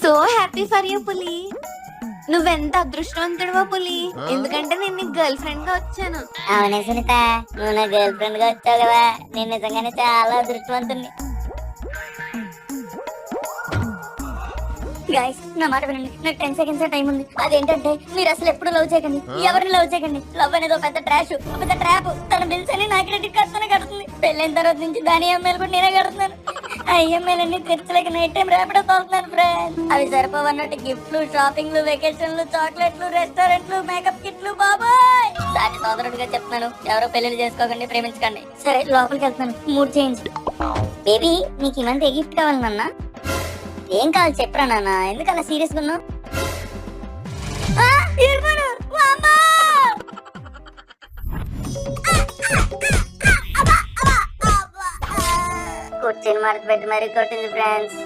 So happy for you పులి. నువ్వెంత అదృష్టవంతుడివో పులి, ఎందుకంటే నేను నీకు గర్ల్ ఫ్రెండ్ గా వచ్చాను. అవునే సునీత, నువ్వు నా గర్ల్ ఫ్రెండ్ గా వచ్చావు కదా, నేను నిజంగానే చాలా అదృష్టవంతుణ్ణి. గైస్, నా మాట వినండి, నాకు 10 సెకండ్స్ టైం ఉంది. అదేంటంటే మీరు అసలు ఎప్పుడు లవ్ చేయకండి, ఎవరిని లవ్ చేయకండి. లవ్ అనేది ఒక పెద్ద ట్రాష్, ఒక పెద్ద ట్రాప్. తన బిల్స్ అని నా క్రెడిట్ కార్డ్ తోనే కడుతుంది. పెళ్ళైన తర్వాత నుంచి దాని ఈఎంఐలు కూడా నేనే కడుతున్నాను. ఆ ఈఎంఐలు అన్ని తెచ్చలేక నైట్ టైం ర్యాపిడో తోలుతున్నాను ఫ్రెండ్. అవి సరిపోవన్నట్టు గిఫ్ట్లు, షాపింగ్లు, వెకేషన్లు, చాక్లెట్లు, రెస్టారెంట్లు, మేకప్ కిట్లు. బాబాయ్ సాటి సోదరుడిగా చెప్తున్నాను, ఎవరో పెళ్లి చేసుకోకండి, ప్రేమించకండి. సరే లోపలికి వెళ్తున్నాను, మూడ్ చేంజ్. బేబీ, నీకు ఈ మంత్ ఏ గిఫ్ట్ కావాలి నాన్న? ఏం కావాలి చెప్పరా నాన్న, ఎందుకు అలా సీరియస్ గా ఉన్నావు? కూర్చొని మడత పెట్టి మరీ కొట్టింది ఫ్రెండ్స్.